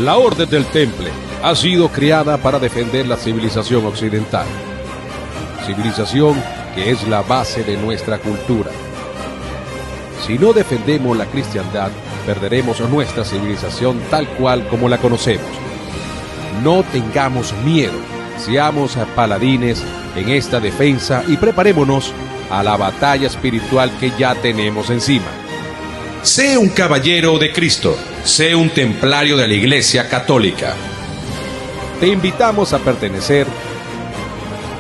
La Orden del Temple ha sido creada para defender la civilización occidental. Civilización que es la base de nuestra cultura. Si no defendemos la cristiandad, perderemos nuestra civilización tal cual como la conocemos. No tengamos miedo, seamos paladines en esta defensa y preparémonos a la batalla espiritual que ya tenemos encima. Sé un caballero de Cristo, sé un templario de la Iglesia Católica. Te invitamos a pertenecer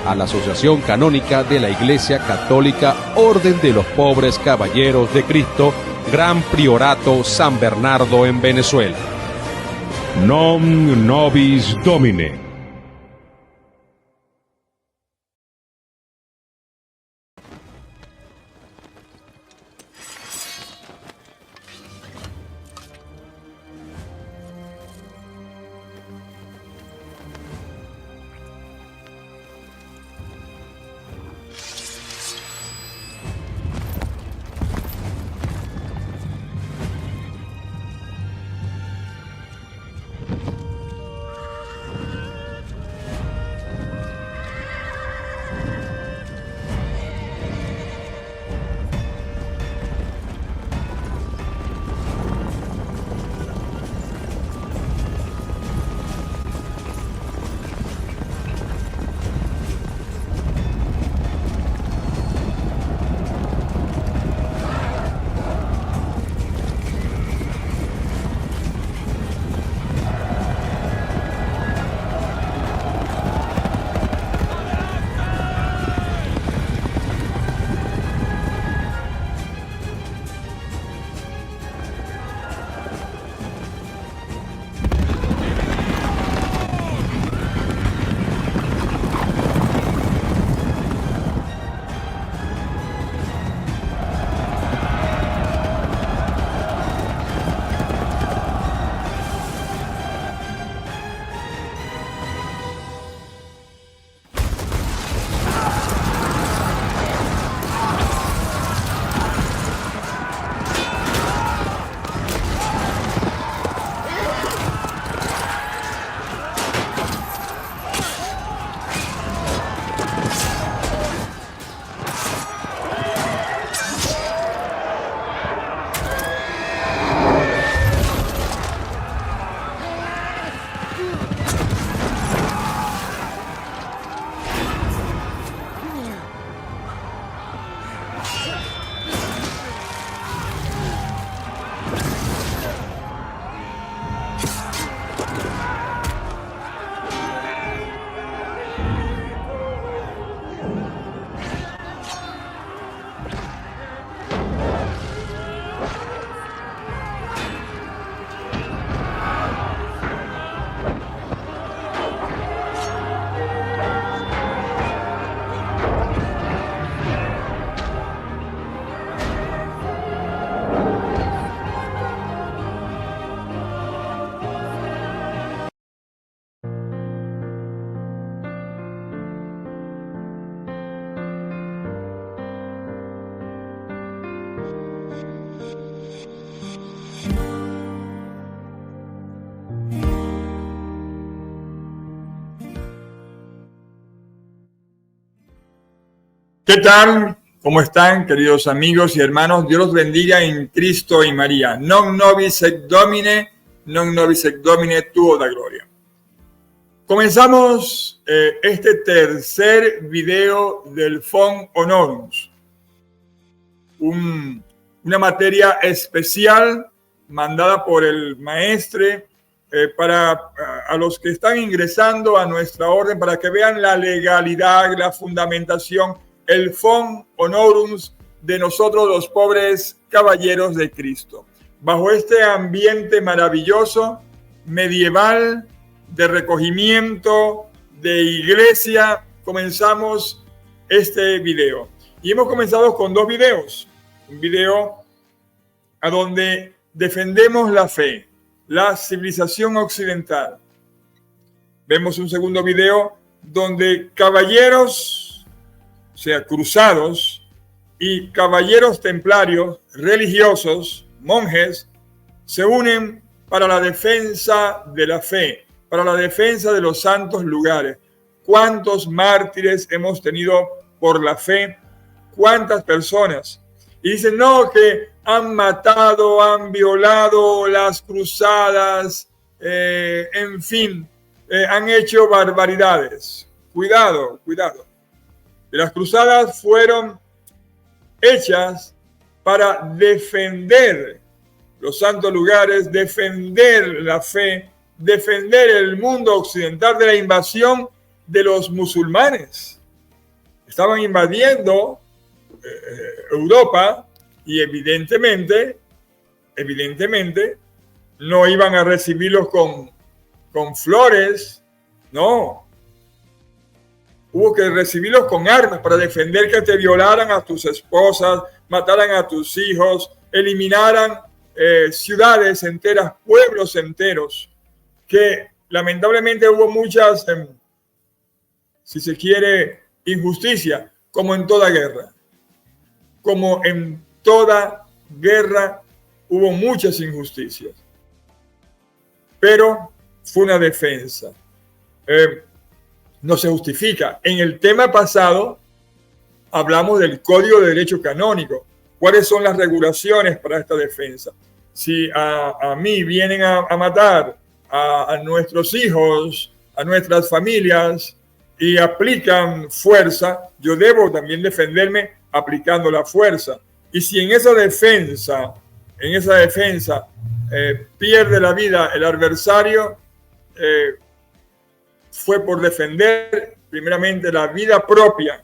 a la Asociación Canónica de la Iglesia Católica Orden de los Pobres Caballeros de Cristo, Gran Priorato San Bernardo en Venezuela. Non Nobis Domine. ¿Qué tal? ¿Cómo están, queridos amigos y hermanos? Dios los bendiga en Cristo y María. Non nobis et Domine, tuo da gloria. Comenzamos este tercer video del Fons Honorum, una materia especial mandada por el maestre para a los que están ingresando a nuestra orden, para que vean la legalidad, la fundamentación, el Fons Honorum de nosotros los pobres caballeros de Cristo. Bajo este ambiente maravilloso, medieval, de recogimiento, de iglesia, comenzamos este video. Y hemos comenzado con dos videos. Un video a donde defendemos la fe, la civilización occidental. Vemos un segundo video donde caballeros, o sea, cruzados, y caballeros templarios religiosos, monjes, se unen para la defensa de la fe, para la defensa de los santos lugares. ¿Cuántos mártires hemos tenido por la fe? ¿Cuántas personas? Y dicen, no, que han matado, han violado las cruzadas, en fin, han hecho barbaridades. Cuidado, cuidado. Las cruzadas fueron hechas para defender los santos lugares, defender la fe, defender el mundo occidental de la invasión de los musulmanes. Estaban invadiendo Europa y evidentemente no iban a recibirlos con flores, no. Hubo que recibirlos con armas para defender que te violaran a tus esposas, mataran a tus hijos, eliminaran ciudades enteras, pueblos enteros, que lamentablemente hubo muchas, si se quiere, injusticia, como en toda guerra. Como en toda guerra hubo muchas injusticias. Pero fue una defensa. No se justifica. En el tema pasado hablamos del Código de Derecho Canónico. ¿Cuáles son las regulaciones para esta defensa? Si a mí vienen a matar a nuestros hijos, a nuestras familias y aplican fuerza, yo debo también defenderme aplicando la fuerza. Y si en esa defensa pierde la vida el adversario, fue por defender primeramente la vida propia,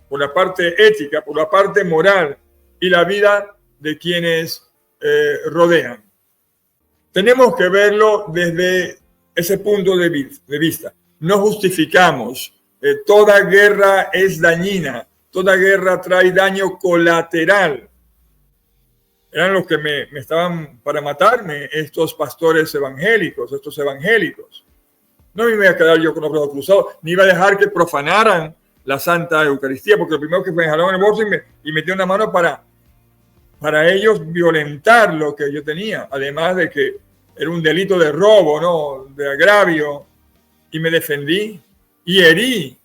por la parte ética, por la parte moral y la vida de quienes rodean. Tenemos que verlo desde ese punto de vista. No justificamos. Toda guerra es dañina. Toda guerra trae daño colateral. Eran los que me estaban para matarme, estos pastores evangélicos, estos evangélicos. No me iba a quedar yo con los brazos cruzados, ni iba a dejar que profanaran la Santa Eucaristía, porque lo primero que me jalaron el bolso y metí una mano para ellos violentar lo que yo tenía, además de que era un delito de robo, ¿no? De agravio, y me defendí y herí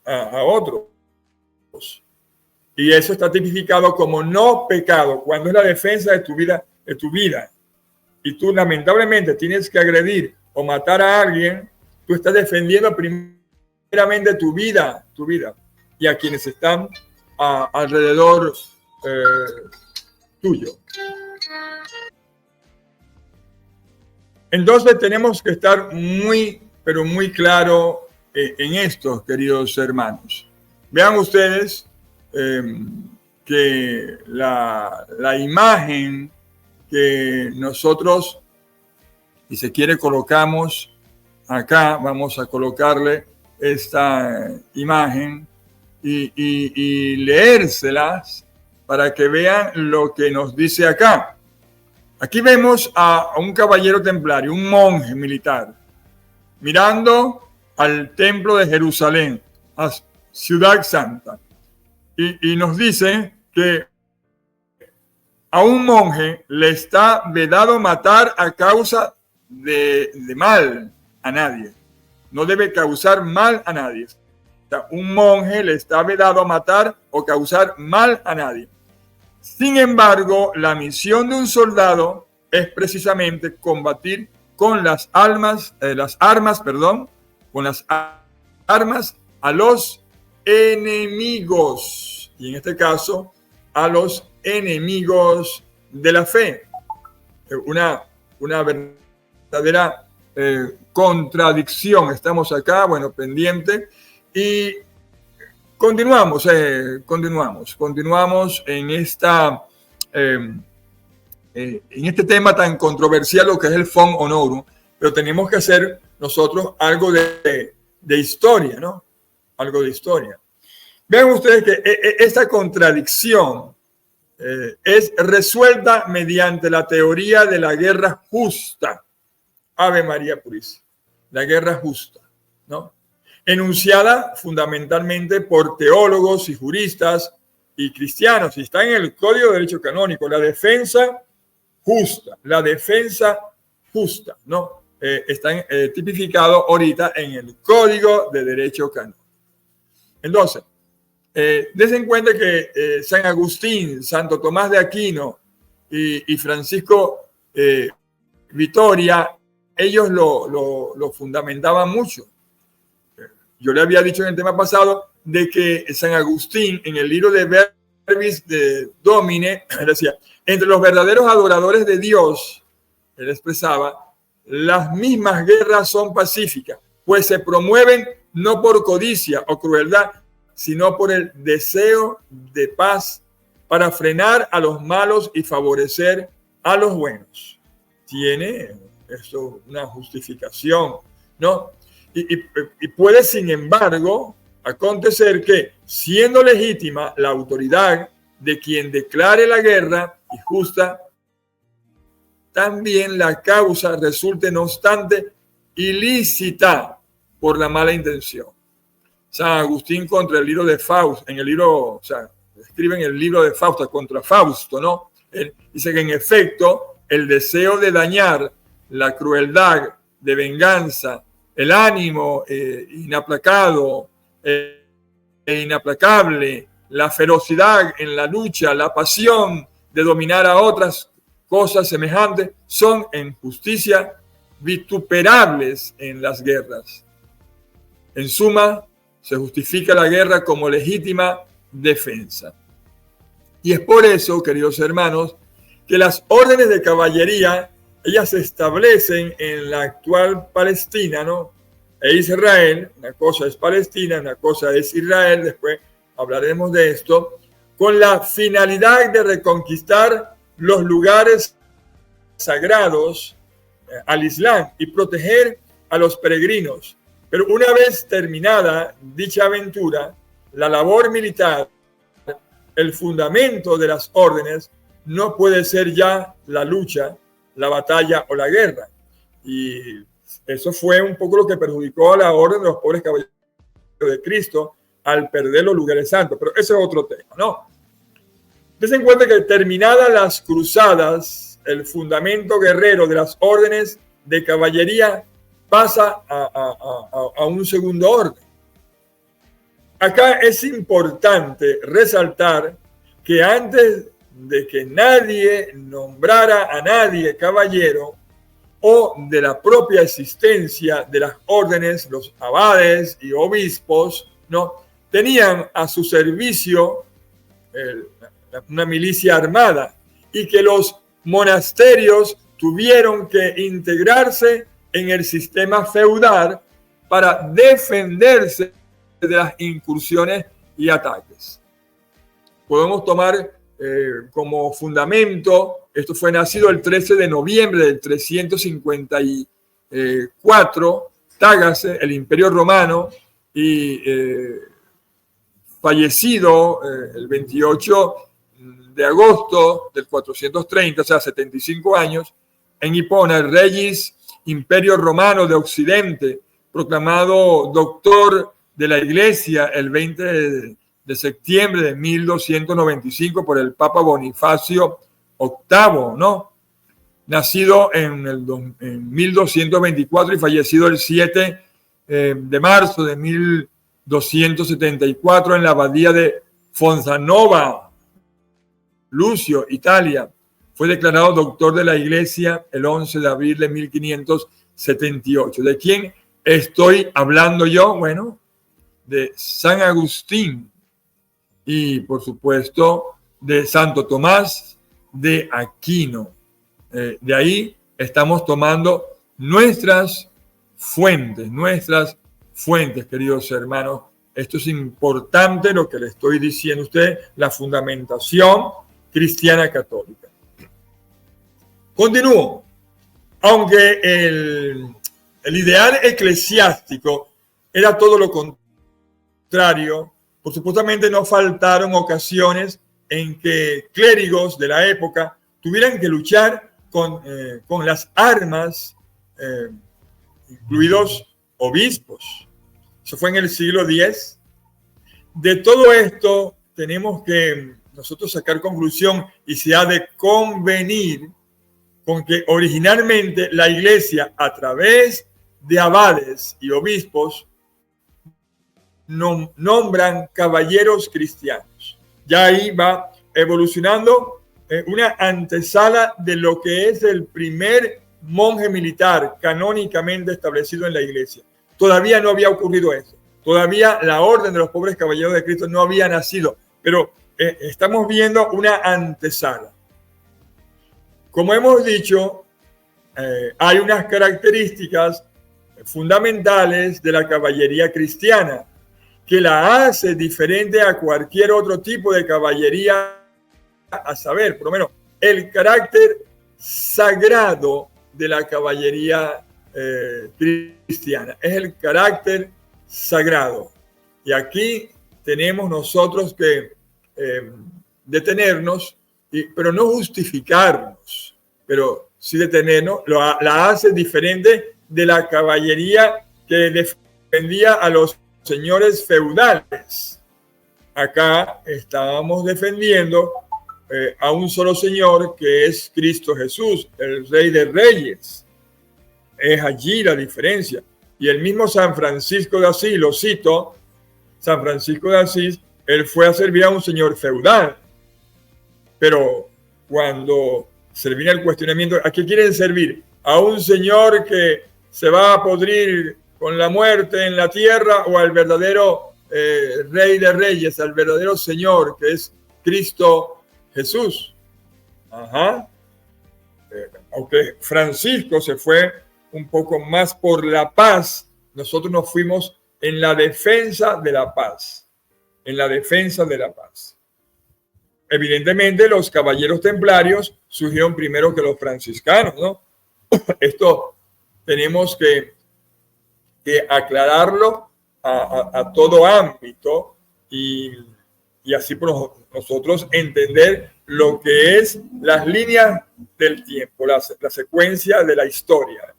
a otros. Y eso está tipificado como no pecado, cuando es la defensa de tu vida, y tú lamentablemente tienes que agredir o matar a alguien, tú estás defendiendo primeramente tu vida, y a quienes están alrededor tuyo. Entonces tenemos que estar muy, pero muy claro en esto, queridos hermanos. Vean ustedes que la imagen que nosotros, si se quiere, colocamos acá, vamos a colocarle esta imagen y leérselas para que vean lo que nos dice acá. Aquí vemos a un caballero templario, un monje militar, mirando al templo de Jerusalén, a Ciudad Santa. Y nos dice que a un monje le está vedado matar a causa de mal a nadie. No debe causar mal a nadie. O sea, un monje le está vedado matar o causar mal a nadie. Sin embargo, la misión de un soldado es precisamente combatir con las armas a los enemigos, y en este caso a los enemigos de la fe. Una verdadera contradicción. Estamos acá, pendiente, y continuamos en este tema tan controversial, lo que es el Fons Honorum, pero tenemos que hacer nosotros algo de historia, ¿no? Algo de historia. Vean ustedes que esta contradicción es resuelta mediante la teoría de la guerra justa. Ave María Purísima. La guerra justa, ¿no? Enunciada fundamentalmente por teólogos y juristas y cristianos, y está en el Código de Derecho Canónico. La defensa justa, la defensa justa, ¿no? Está tipificado ahorita en el Código de Derecho Canónico. Entonces, des en cuenta que San Agustín, Santo Tomás de Aquino y Francisco Vitoria, ellos lo fundamentaban mucho. Yo le había dicho en el tema pasado de que San Agustín, en el libro de Verbis de Domine, decía, entre los verdaderos adoradores de Dios, él expresaba, las mismas guerras son pacíficas, pues se promueven no por codicia o crueldad, sino por el deseo de paz para frenar a los malos y favorecer a los buenos. Tiene eso una justificación, ¿no? Y puede, sin embargo, acontecer que, siendo legítima la autoridad de quien declare la guerra y justa, también la causa resulte, no obstante, ilícita por la mala intención. San Agustín contra el libro de Fausto, en el libro, o sea, escribe en el libro de Fausto contra Fausto, ¿no? Él dice que en efecto el deseo de dañar, la crueldad de venganza, el ánimo inaplacado e inaplacable, la ferocidad en la lucha, la pasión de dominar a otras cosas semejantes, son en justicia vituperables en las guerras. En suma, se justifica la guerra como legítima defensa. Y es por eso, queridos hermanos, que las órdenes de caballería, ellas se establecen en la actual Palestina, ¿no? E Israel, una cosa es Palestina, una cosa es Israel, después hablaremos de esto, con la finalidad de reconquistar los lugares sagrados al Islam y proteger a los peregrinos. Pero una vez terminada dicha aventura, la labor militar, el fundamento de las órdenes, no puede ser ya la lucha, la batalla o la guerra. Y eso fue un poco lo que perjudicó a la orden de los pobres caballeros de Cristo al perder los lugares santos. Pero ese es otro tema, ¿no? Ten en cuenta que terminadas las cruzadas, el fundamento guerrero de las órdenes de caballería pasa a un segundo orden. Acá es importante resaltar que antes de que nadie nombrara a nadie caballero o de la propia existencia de las órdenes, los abades y obispos, ¿no? Tenían a su servicio una milicia armada y que los monasterios tuvieron que integrarse en el sistema feudal para defenderse de las incursiones y ataques. Podemos tomar como fundamento, esto fue nacido el 13 de noviembre del 354, Tágase, el Imperio Romano, y fallecido el 28 de agosto del 430, o sea, 75 años, en Hipona, el Regis Imperio Romano de Occidente, proclamado doctor de la Iglesia el 20 de septiembre de 1295 por el Papa Bonifacio VIII, ¿no? Nacido en 1224 y fallecido el 7 de marzo de 1274 en la abadía de Fonsanova, Lucio, Italia. Fue declarado doctor de la Iglesia el 11 de abril de 1578. ¿De quién estoy hablando yo? Bueno, de San Agustín y, por supuesto, de Santo Tomás de Aquino. De ahí estamos tomando nuestras fuentes, queridos hermanos. Esto es importante lo que le estoy diciendo a usted, la fundamentación cristiana católica. Continúo. Aunque el ideal eclesiástico era todo lo contrario, por supuestamente no faltaron ocasiones en que clérigos de la época tuvieran que luchar con las armas, incluidos obispos. Eso fue en el siglo X. De todo esto tenemos que nosotros sacar conclusión y se ha de convenir con que originalmente la iglesia, a través de abades y obispos, nombran caballeros cristianos. Ya ahí va evolucionando una antesala de lo que es el primer monje militar canónicamente establecido en la iglesia. Todavía no había ocurrido eso. Todavía la orden de los pobres caballeros de Cristo no había nacido, pero estamos viendo una antesala. Como hemos dicho, hay unas características fundamentales de la caballería cristiana que la hace diferente a cualquier otro tipo de caballería, a saber, por lo menos, el carácter sagrado de la caballería cristiana. Es el carácter sagrado. Y aquí tenemos nosotros que detenernos, pero no justificarnos, pero sí detenernos. La hace diferente de la caballería que defendía a los señores feudales. Acá estábamos defendiendo a un solo Señor, que es Cristo Jesús, el Rey de Reyes. Es allí la diferencia. Y el mismo San Francisco de Asís, lo cito, San Francisco de Asís, él fue a servir a un señor feudal. Pero cuando se viene el cuestionamiento, ¿a qué quieren servir? ¿A un señor que se va a podrir con la muerte en la tierra, o al verdadero Rey de Reyes, al verdadero Señor, que es Cristo Jesús? Aunque Francisco se fue un poco más por la paz, nosotros nos fuimos en la defensa de la paz. En la defensa de la paz. Evidentemente, los caballeros templarios surgieron primero que los franciscanos, ¿no? Esto tenemos que aclararlo a todo ámbito y así por nosotros entender lo que es las líneas del tiempo, la secuencia de la historia.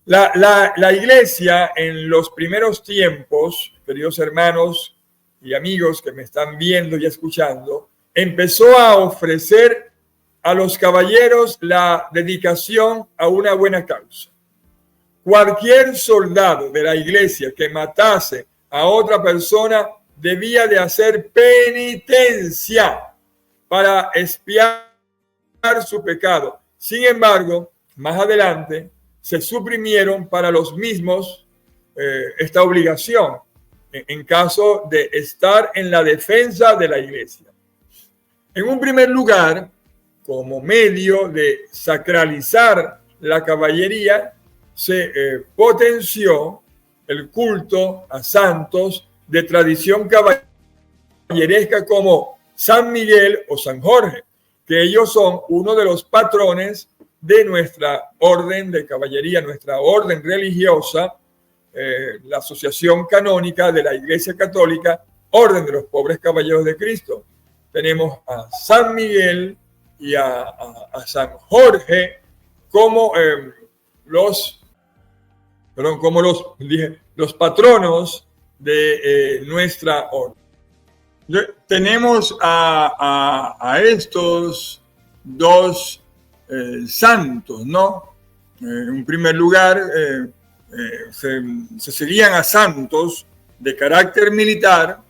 La iglesia en los primeros tiempos, queridos hermanos y amigos que me están viendo y escuchando, empezó a ofrecer a los caballeros la dedicación a una buena causa. Cualquier soldado de la iglesia que matase a otra persona debía de hacer penitencia para expiar su pecado. Sin embargo, más adelante se suprimieron para los mismos esta obligación en caso de estar en la defensa de la iglesia. En un primer lugar, como medio de sacralizar la caballería, se potenció el culto a santos de tradición caballeresca como San Miguel o San Jorge, que ellos son uno de los patrones de nuestra orden de caballería, nuestra orden religiosa, la Asociación Canónica de la Iglesia Católica, Orden de los Pobres Caballeros de Cristo. Tenemos a San Miguel y a San Jorge como los patronos de nuestra orden. Tenemos a estos dos santos, ¿no? En primer lugar, se seguían a santos de carácter militar,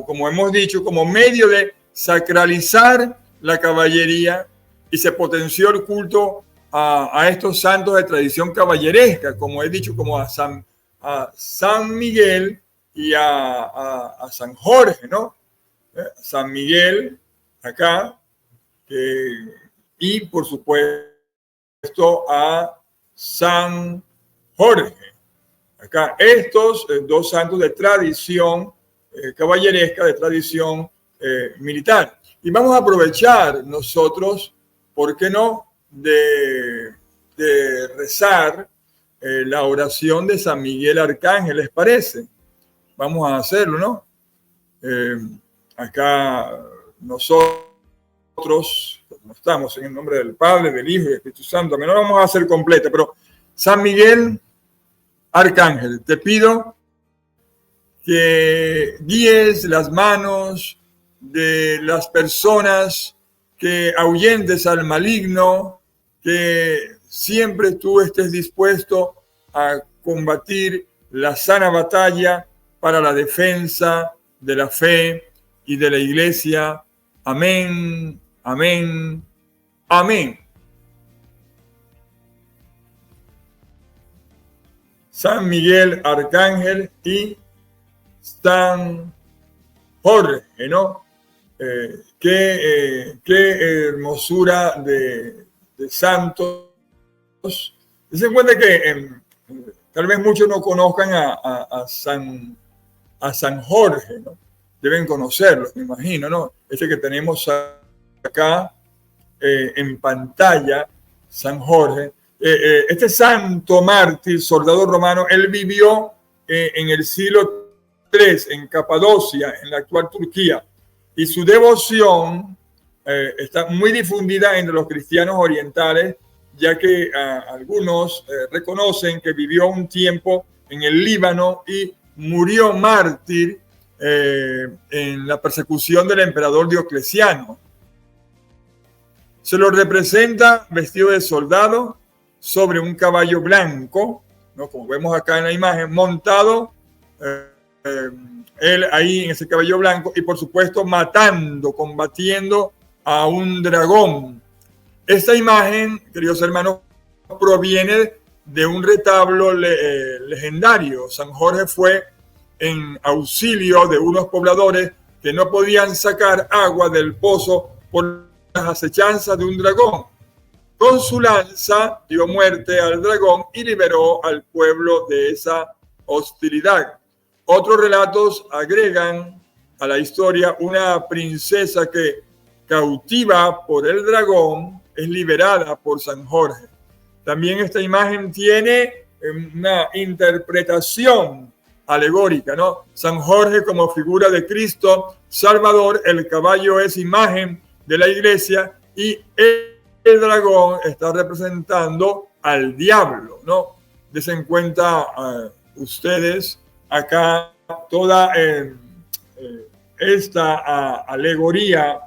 como hemos dicho, como medio de sacralizar la caballería, y se potenció el culto a estos santos de tradición caballeresca, como he dicho, como a San Miguel y a San Jorge, ¿no? San Miguel acá, y por supuesto a San Jorge. Acá estos dos santos de tradición caballeresca, de tradición militar. Y vamos a aprovechar nosotros, ¿por qué no?, de rezar la oración de San Miguel Arcángel, ¿les parece? Vamos a hacerlo, ¿no? Acá nosotros estamos en el nombre del Padre, del Hijo y del Espíritu Santo. No lo vamos a hacer completa, pero San Miguel Arcángel, te pido que guíes las manos de las personas que ahuyentes al maligno, que siempre tú estés dispuesto a combatir la sana batalla para la defensa de la fe y de la iglesia. Amén, amén, amén. San Miguel Arcángel y San Jorge, ¿no? Qué hermosura de santos. Se cuenta que tal vez muchos no conozcan a San Jorge, ¿no? Deben conocerlo, me imagino, ¿no? Este que tenemos acá en pantalla, San Jorge. Este santo mártir, soldado romano, él vivió en el siglo III, en Capadocia, en la actual Turquía, y su devoción está muy difundida entre los cristianos orientales, ya que algunos reconocen que vivió un tiempo en el Líbano y murió mártir en la persecución del emperador Diocleciano. Se lo representa vestido de soldado sobre un caballo blanco, ¿no? Como vemos acá en la imagen, montado él ahí en ese caballo blanco y por supuesto combatiendo a un dragón. Esta imagen, queridos hermanos, proviene de un retablo legendario. San Jorge fue en auxilio de unos pobladores que no podían sacar agua del pozo por las acechanzas de un dragón. Con su lanza dio muerte al dragón y liberó al pueblo de esa hostilidad. Otros relatos agregan a la historia una princesa que, cautiva por el dragón, es liberada por San Jorge. También esta imagen tiene una interpretación alegórica, ¿no? San Jorge como figura de Cristo Salvador, el caballo es imagen de la iglesia y el dragón está representando al diablo, ¿no? Desen cuenta ustedes acá toda esta alegoría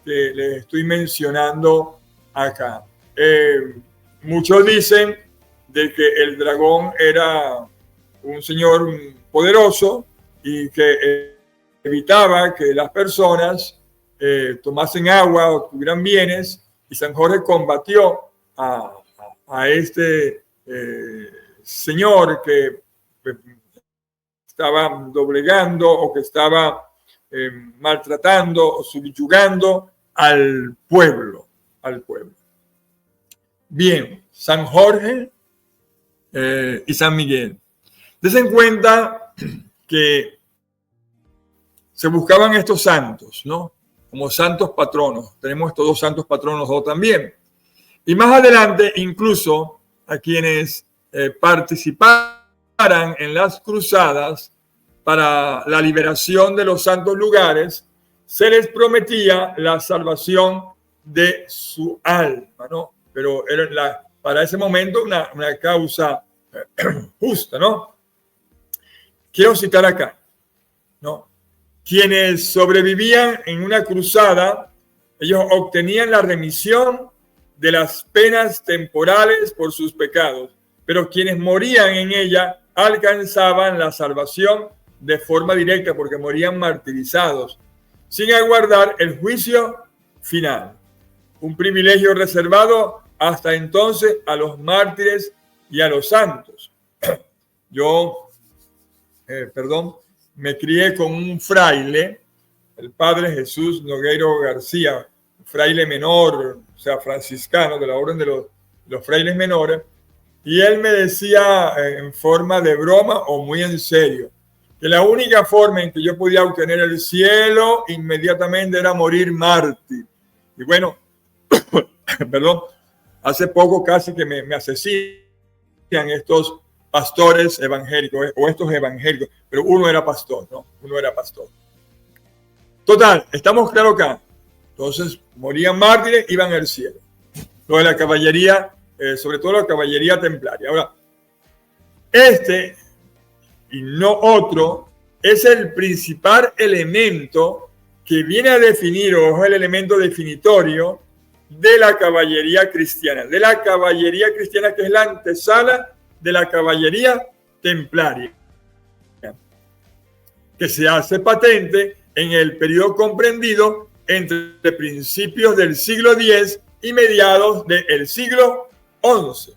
que les estoy mencionando acá. Muchos dicen de que el dragón era un señor poderoso y que evitaba que las personas tomasen agua o tuvieran bienes, y San Jorge combatió a este señor que estaba doblegando o que estaba maltratando o subyugando al pueblo. Bien, San Jorge y San Miguel. Desen cuenta que se buscaban estos santos, ¿no? Como santos patronos. Tenemos estos dos santos patronos también. Y más adelante, incluso a quienes participaran en las cruzadas para la liberación de los santos lugares, se les prometía la salvación de su alma, ¿no? Pero era para ese momento una causa justa, ¿no? Quiero citar acá, ¿no? Quienes sobrevivían en una cruzada, ellos obtenían la remisión de las penas temporales por sus pecados, pero quienes morían en ella alcanzaban la salvación de forma directa porque morían martirizados, sin aguardar el juicio final. Un privilegio reservado hasta entonces a los mártires y a los santos. Yo, me crié con un fraile, el padre Jesús Nogueiro García, fraile menor, o sea, franciscano de la orden de los frailes menores, y él me decía en forma de broma o muy en serio, que la única forma en que yo podía obtener el cielo inmediatamente era morir mártir. Y bueno, hace poco casi que me asesinan estos pastores evangélicos o estos evangélicos, pero uno era pastor, ¿no? Uno era pastor. Total, estamos claros acá. Entonces, morían mártires, iban al cielo. Lo de la caballería, sobre todo la caballería templaria. Ahora, este y no otro es el principal elemento que viene a definir, o es el elemento definitorio de la caballería cristiana, que es la antesala de la caballería templaria, que se hace patente en el periodo comprendido entre principios del siglo X y mediados del siglo XI.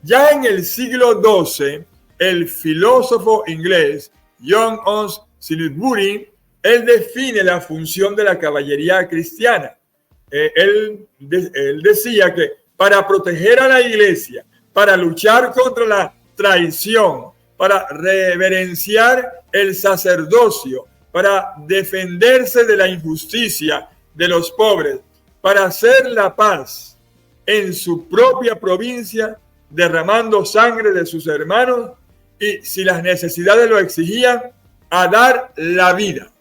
Ya en el siglo XII, el filósofo inglés John Ons Salisbury, él define la función de la caballería cristiana. Él decía que para proteger a la iglesia, para luchar contra la traición, para reverenciar el sacerdocio, para defenderse de la injusticia de los pobres, para hacer la paz en su propia provincia, derramando sangre de sus hermanos y, si las necesidades lo exigían, a dar la vida.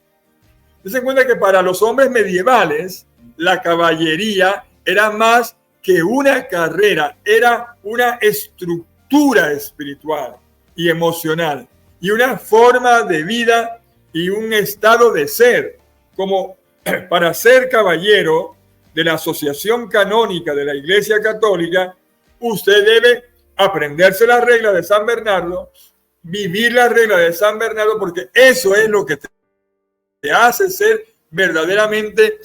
Se cuenta que para los hombres medievales la caballería era más que una carrera, era una estructura espiritual y emocional y una forma de vida y un estado de ser. Como para ser caballero de la Asociación Canónica de la Iglesia Católica, usted debe aprenderse las reglas de San Bernardo, vivir las reglas de San Bernardo, porque eso es lo que te hace ser verdaderamente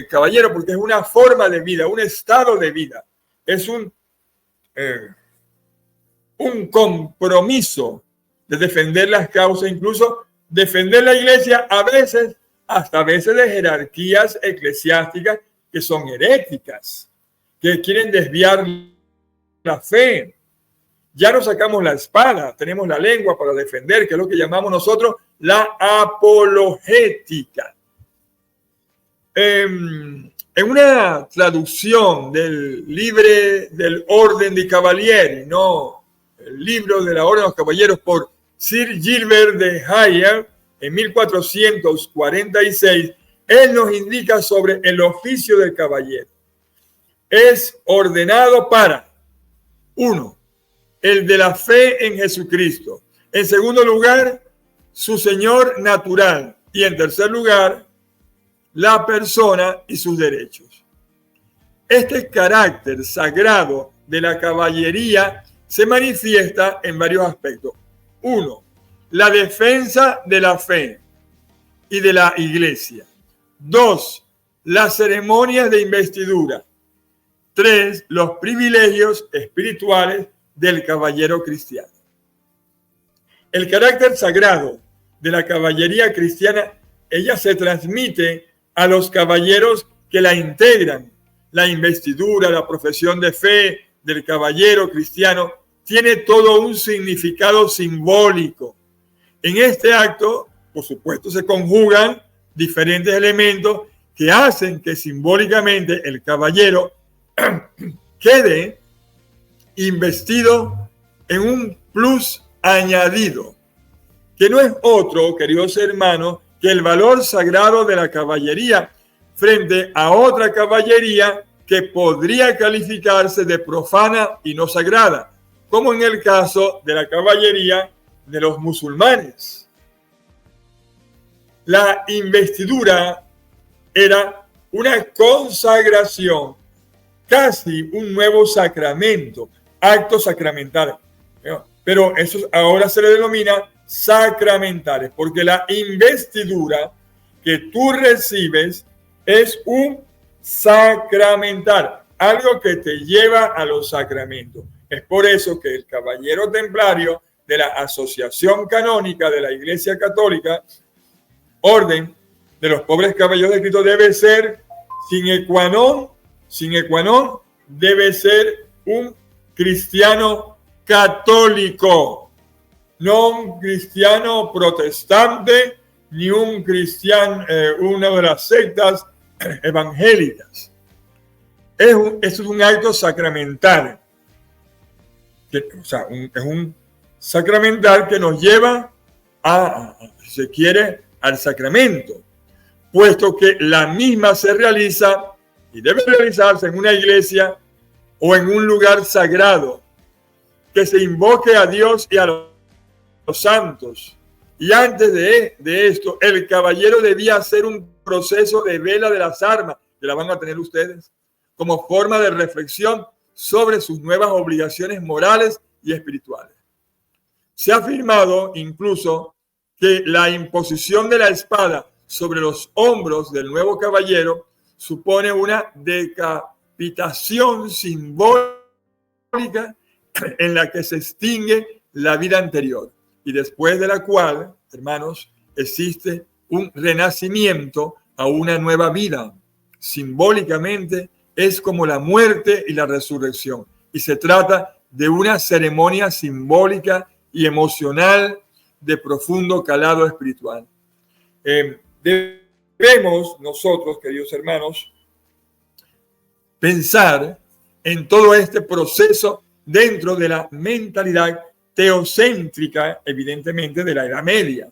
caballero, porque es una forma de vida, un estado de vida, es un compromiso de defender las causas, incluso defender la iglesia hasta a veces de jerarquías eclesiásticas que son heréticas, que quieren desviar la fe. Ya no sacamos la espada, tenemos la lengua para defender, que es lo que llamamos nosotros la apologética. En una traducción del Libre del Orden de Cavalieri, no el libro de la Orden de los Caballeros, por Sir Gilbert de Hyer, en 1446, él nos indica sobre el oficio del caballero. Es ordenado para, 1, el de la fe en Jesucristo. En segundo lugar, su señor natural. Y en tercer lugar, la persona y sus derechos. Este carácter sagrado de la caballería se manifiesta en varios aspectos. 1, la defensa de la fe y de la iglesia. 2, las ceremonias de investidura. 3, los privilegios espirituales del caballero cristiano. El carácter sagrado de la caballería cristiana, ella se transmite a los caballeros que la integran. La investidura, la profesión de fe del caballero cristiano tiene todo un significado simbólico. En este acto, por supuesto, se conjugan diferentes elementos que hacen que simbólicamente el caballero quede investido en un plus añadido, que no es otro, queridos hermanos, que el valor sagrado de la caballería frente a otra caballería que podría calificarse de profana y no sagrada, como en el caso de la caballería de los musulmanes. La investidura era una consagración, casi un nuevo sacramento, acto sacramental. Pero eso ahora se le denomina sacramentales, porque la investidura que tú recibes es un sacramental, algo que te lleva a los sacramentos. Es por eso que el caballero templario de la Asociación Canónica de la Iglesia Católica, Orden de los Pobres Caballeros de Cristo, debe ser sine qua non, debe ser un cristiano católico, no un cristiano protestante, ni un cristiano, una de las sectas evangélicas. Eso es un acto sacramental. Es un sacramental que nos lleva si se quiere, al sacramento, puesto que la misma se realiza y debe realizarse en una iglesia o en un lugar sagrado, que se invoque a Dios y a los santos, Y antes de esto, el caballero debía hacer un proceso de vela de las armas, que la van a tener ustedes, como forma de reflexión sobre sus nuevas obligaciones morales y espirituales. Se ha afirmado incluso que la imposición de la espada sobre los hombros del nuevo caballero supone una decapitación simbólica en la que se extingue la vida anterior y después de la cual, hermanos, existe un renacimiento a una nueva vida. Simbólicamente es como la muerte y la resurrección, y se trata de una ceremonia simbólica y emocional de profundo calado espiritual. Debemos nosotros, queridos hermanos, pensar en todo este proceso dentro de la mentalidad teocéntrica, evidentemente, de la Edad Media,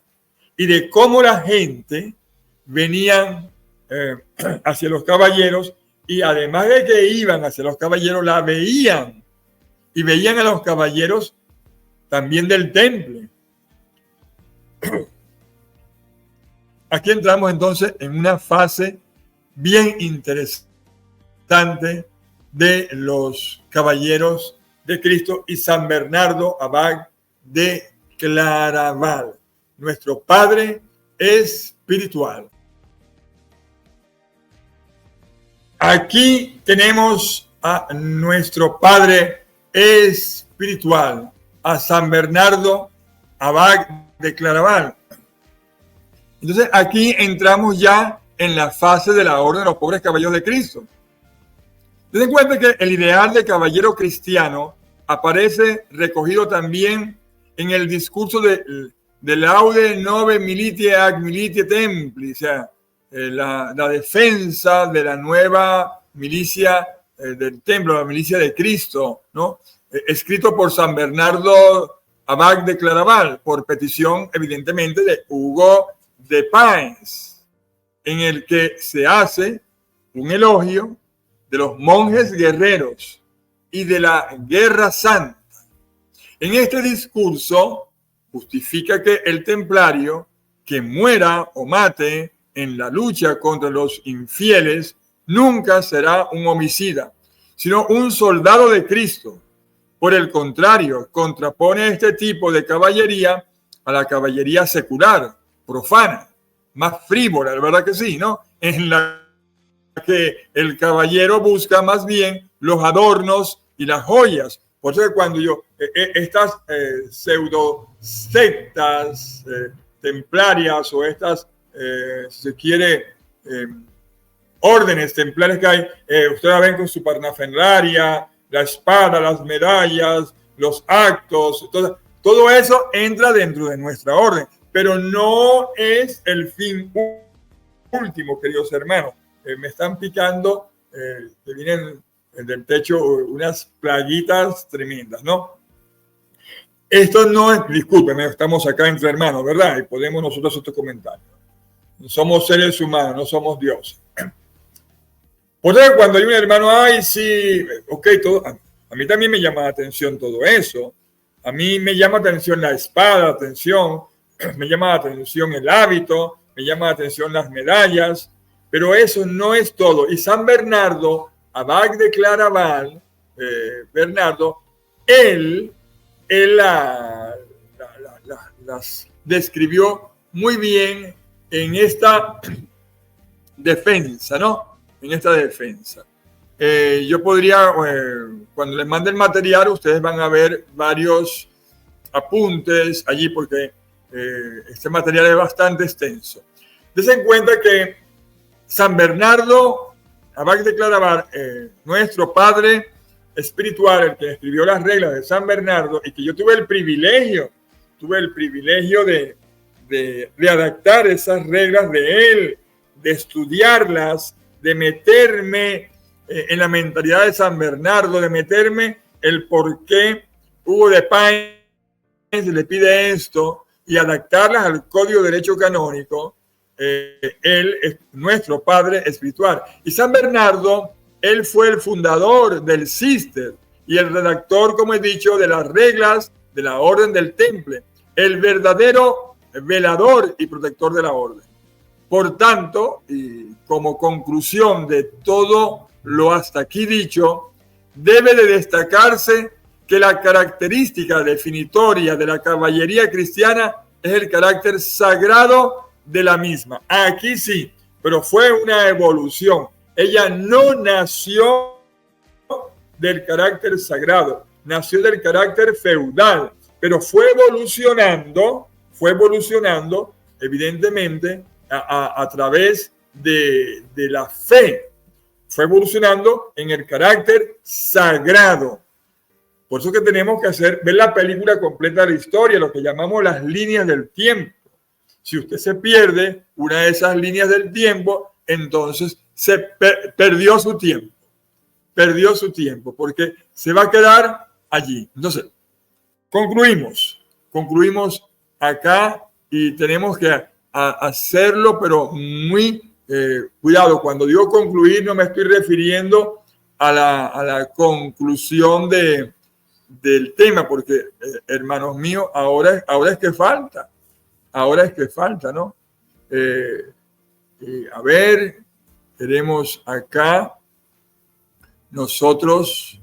y de cómo la gente venían hacia los caballeros, y además de que iban hacia los caballeros, la veían, y veían a los caballeros también del temple. Aquí entramos entonces en una fase bien interesante de los caballeros de Cristo y San Bernardo Abad de Claraval, nuestro padre espiritual. Aquí tenemos a nuestro padre espiritual, a San Bernardo Abad de Claraval. Entonces aquí entramos ya en la fase de la orden de los pobres caballeros de Cristo. Ten en cuenta que el ideal de caballero cristiano aparece recogido también en el discurso de Laude Nove Militiae ac Militiae Templi, o sea, la defensa de la nueva milicia del templo, la milicia de Cristo, ¿no? Escrito por San Bernardo Abad de Claraval, por petición evidentemente de Hugo de Páez, en el que se hace un elogio de los monjes guerreros y de la guerra santa. En este discurso justifica que el templario que muera o mate en la lucha contra los infieles nunca será un homicida, sino un soldado de Cristo. Por el contrario, contrapone este tipo de caballería a la caballería secular, profana, más frívola, ¿verdad que sí, no? En la que el caballero busca más bien los adornos y las joyas. Por eso cuando estas pseudo sectas templarias o estas, si se quiere, órdenes templarias que hay, ustedes la ven con su parnafenlaria, la espada, las medallas, los actos, todo eso entra dentro de nuestra orden, pero no es el fin último, queridos hermanos. Me están picando, que vienen del techo unas plaguitas tremendas, ¿no? Esto no es, discúlpenme, estamos acá entre hermanos, ¿verdad? Y podemos nosotros hacer estos comentarios. Somos seres humanos, no somos dioses. Por eso cuando hay un hermano, ay, sí, ok, todo, a mí también me llama la atención todo eso. A mí me llama la atención la espada, atención, me llama la atención el hábito, me llama la atención las medallas, pero eso no es todo. Y San Bernardo, Abad de Claraval, Bernardo, él las describió muy bien en esta defensa, ¿no? En esta defensa. Yo podría, cuando les mande el material, ustedes van a ver varios apuntes allí porque este material es bastante extenso. Dense en cuenta que San Bernardo Abad de Claraval, nuestro padre espiritual, el que escribió las reglas de San Bernardo, y que yo tuve el privilegio de adaptar esas reglas de él, de estudiarlas, de meterme en la mentalidad de San Bernardo, de meterme el por qué Hugo de Páez le pide esto y adaptarlas al Código de Derecho Canónico. Él es nuestro padre espiritual. Y San Bernardo, él fue el fundador del Cister y el redactor, como he dicho, de las reglas de la Orden del Temple. El verdadero velador y protector de la orden. Por tanto, y como conclusión de todo lo hasta aquí dicho, debe de destacarse que la característica definitoria de la caballería cristiana es el carácter sagrado de la misma. Aquí sí, pero fue una evolución. Ella no nació del carácter sagrado, nació del carácter feudal, pero fue evolucionando evidentemente a través de la fe. Fue evolucionando en el carácter sagrado. Por eso que tenemos que ver la película completa de la historia, lo que llamamos las líneas del tiempo. Si usted se pierde una de esas líneas del tiempo, entonces se perdió su tiempo. Perdió su tiempo, porque se va a quedar allí. Entonces, concluimos acá y tenemos que hacerlo, pero muy cuidado. Cuando digo concluir, no me estoy refiriendo a la conclusión del tema, porque, hermanos míos, ahora es que falta. Ahora es que falta, ¿no? A ver, tenemos acá nosotros,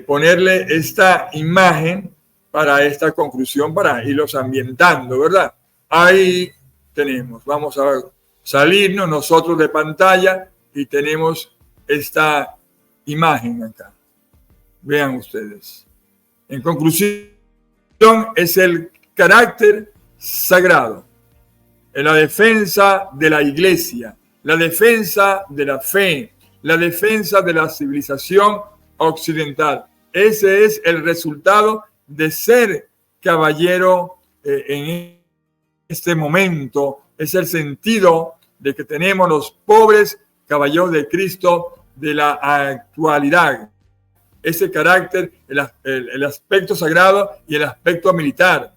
ponerle esta imagen para esta conclusión, para irlos ambientando, ¿verdad? Ahí tenemos, vamos a salirnos nosotros de pantalla y tenemos esta imagen acá. Vean ustedes. En conclusión, es el carácter sagrado, en la defensa de la iglesia, la defensa de la fe, la defensa de la civilización occidental. Ese es el resultado de ser caballero en este momento. Es el sentido de que tenemos los pobres caballeros de Cristo de la actualidad. Ese carácter, el aspecto sagrado y el aspecto militar.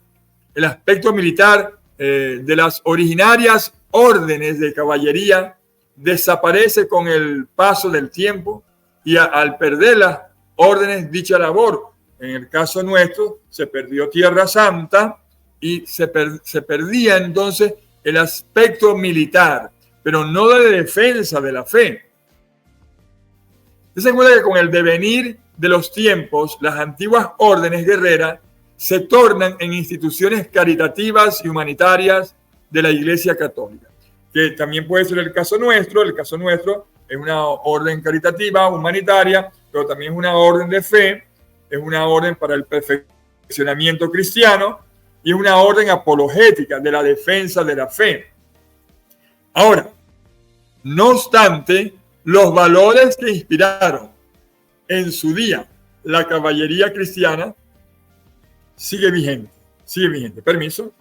El aspecto militar de las originarias órdenes de caballería desaparece con el paso del tiempo y al perder las órdenes, dicha labor, en el caso nuestro, se perdió Tierra Santa y se perdía entonces el aspecto militar, pero no de defensa de la fe. Se cuenta que con el devenir de los tiempos, las antiguas órdenes guerreras se tornan en instituciones caritativas y humanitarias de la Iglesia Católica, que también puede ser el caso nuestro. El caso nuestro es una orden caritativa, humanitaria, pero también es una orden de fe, es una orden para el perfeccionamiento cristiano y es una orden apologética de la defensa de la fe. Ahora, no obstante, los valores que inspiraron en su día la caballería cristiana sigue vigente. Permiso.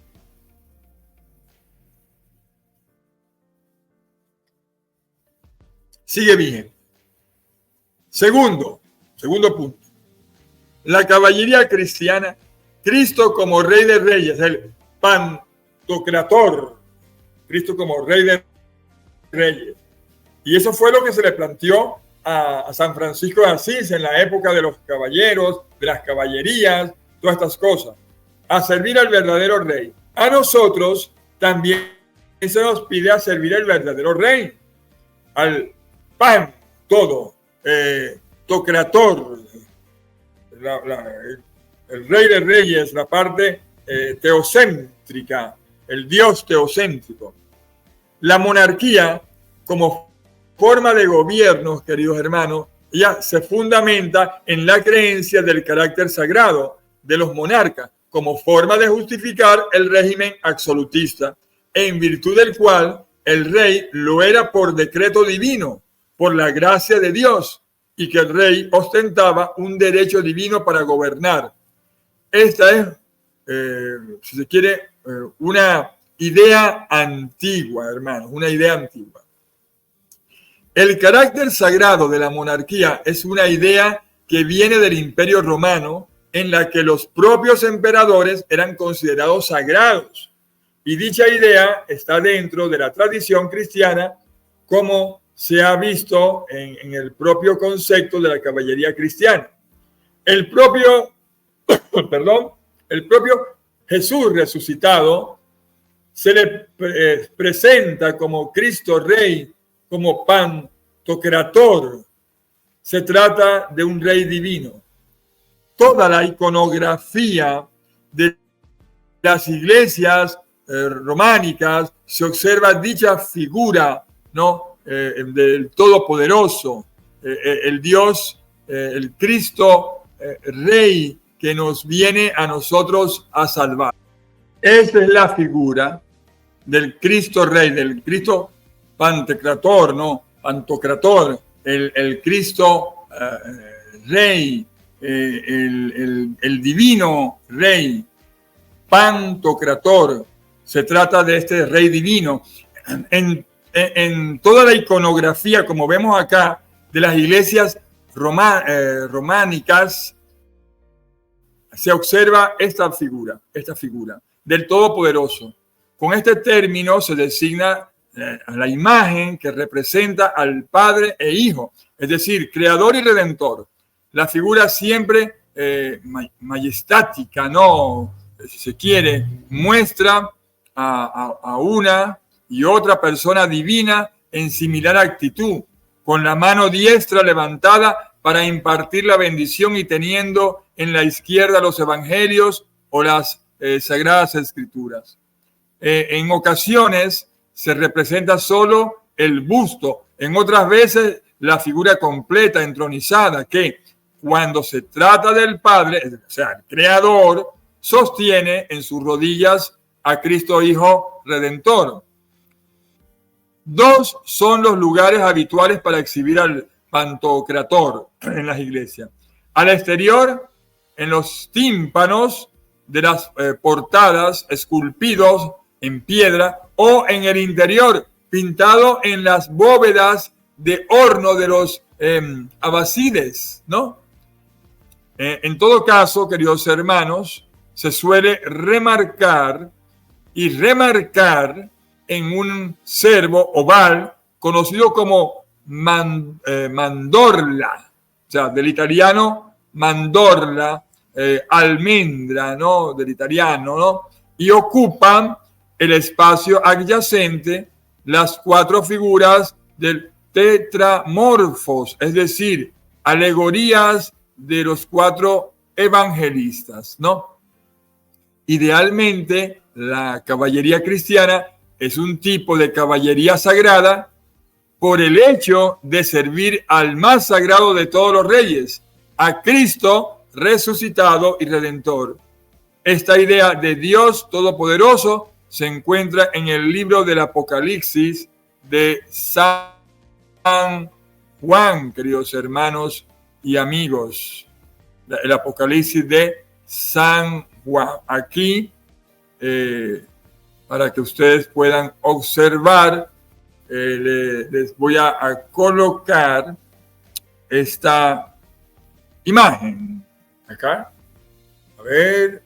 Sigue vigente. Segundo punto. La caballería cristiana, Cristo como Rey de Reyes, el Pantocrator, Cristo como Rey de Reyes. Y eso fue lo que se le planteó a San Francisco de Asís en la época de los caballeros, de las caballerías, todas estas cosas. A servir al verdadero Rey. A nosotros también se nos pide a servir al verdadero Rey, al Pantocrator, el Rey de Reyes, la parte teocéntrica, el Dios teocéntrico. La monarquía como forma de gobierno, queridos hermanos, ya se fundamenta en la creencia del carácter sagrado de los monarcas como forma de justificar el régimen absolutista, en virtud del cual el rey lo era por decreto divino, por la gracia de Dios, y que el rey ostentaba un derecho divino para gobernar. Esta es, si se quiere, una idea antigua, hermanos, una idea antigua. El carácter sagrado de la monarquía es una idea que viene del Imperio Romano, en la que los propios emperadores eran considerados sagrados. Y dicha idea está dentro de la tradición cristiana, como se ha visto en el propio concepto de la caballería cristiana. El propio el propio Jesús resucitado se le presenta como Cristo Rey, como Pantocrator. Se trata de un rey divino. Toda la iconografía de las iglesias románicas se observa dicha figura, ¿no? Del Todopoderoso, el Dios, el Cristo Rey que nos viene a nosotros a salvar. Esa es la figura del Cristo Rey, del Cristo Pantocrator, ¿no? Pantocrator, el Cristo Rey, el divino Rey, Pantocrator. Se trata de este Rey divino. En toda la iconografía, como vemos acá, de las iglesias románicas, se observa esta figura del Todopoderoso. Con este término se designa a la imagen que representa al Padre e Hijo, es decir, Creador y Redentor. La figura siempre majestática, ¿no? Si se quiere, muestra a una y otra persona divina en similar actitud, con la mano diestra levantada para impartir la bendición y teniendo en la izquierda los evangelios o las sagradas escrituras. En ocasiones se representa solo el busto, en otras veces la figura completa, entronizada, que cuando se trata del Padre, o sea, el Creador, sostiene en sus rodillas a Cristo Hijo Redentor. Dos son los lugares habituales para exhibir al Pantocrator en las iglesias. Al exterior, en los tímpanos de las portadas, esculpidos en piedra, o en el interior, pintado en las bóvedas de horno de los abasides, ¿no? En todo caso, queridos hermanos, se suele remarcar en un cervo oval conocido como mandorla, o sea, del italiano mandorla, almendra, ¿no? Del italiano, ¿no? Y ocupan el espacio adyacente las cuatro figuras del tetramorfos, es decir, alegorías de los cuatro evangelistas, ¿no? Idealmente, la caballería cristiana es un tipo de caballería sagrada por el hecho de servir al más sagrado de todos los reyes, a Cristo resucitado y redentor. Esta idea de Dios Todopoderoso se encuentra en el libro del Apocalipsis de San Juan, queridos hermanos y amigos. El Apocalipsis de San Juan. Aquí, para que ustedes puedan observar, les voy a colocar esta imagen acá. A ver.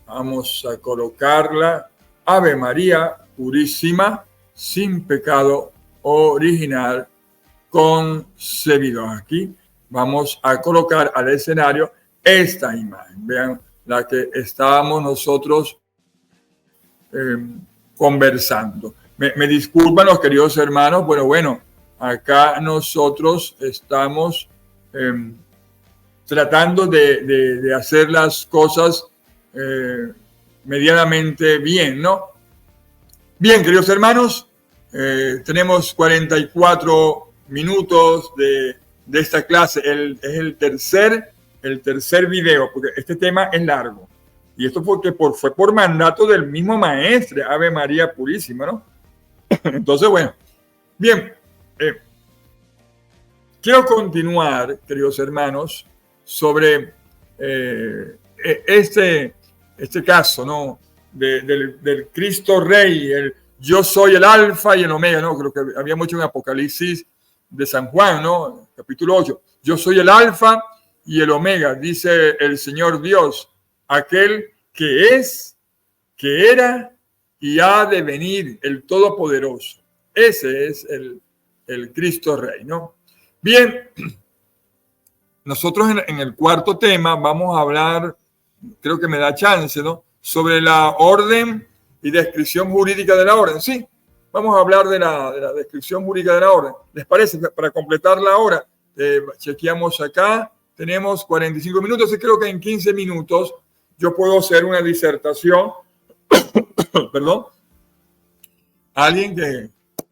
Vamos a colocarla. Ave María Purísima, sin pecado original concebido. Aquí vamos a colocar al escenario esta imagen. Vean la que estábamos nosotros conversando. Me disculpan los queridos hermanos, pero bueno, acá nosotros estamos tratando de hacer las cosas medianamente bien, ¿no? Bien, queridos hermanos, tenemos 44 minutos de esta clase. Es el tercer video, porque este tema es largo. Y esto fue por mandato del mismo maestre, Ave María Purísima, ¿no? Entonces, bueno, bien. Quiero continuar, queridos hermanos, sobre este caso, ¿no? Del Cristo Rey, el yo soy el Alfa y el Omega, ¿no? Creo que había mucho en Apocalipsis de San Juan, ¿no? Capítulo 8. Yo soy el Alfa y el Omega, dice el Señor Dios, aquel que es, que era y ha de venir, el Todopoderoso. Ese es el Cristo Rey, ¿no? Bien, nosotros en el cuarto tema vamos a hablar creo que me da chance, ¿no? Sobre la orden y descripción jurídica de la orden. Sí, vamos a hablar de la descripción jurídica de la orden. ¿Les parece? Para completar la hora, chequeamos acá, tenemos 45 minutos y creo que en 15 minutos yo puedo hacer una disertación, perdón, alguien que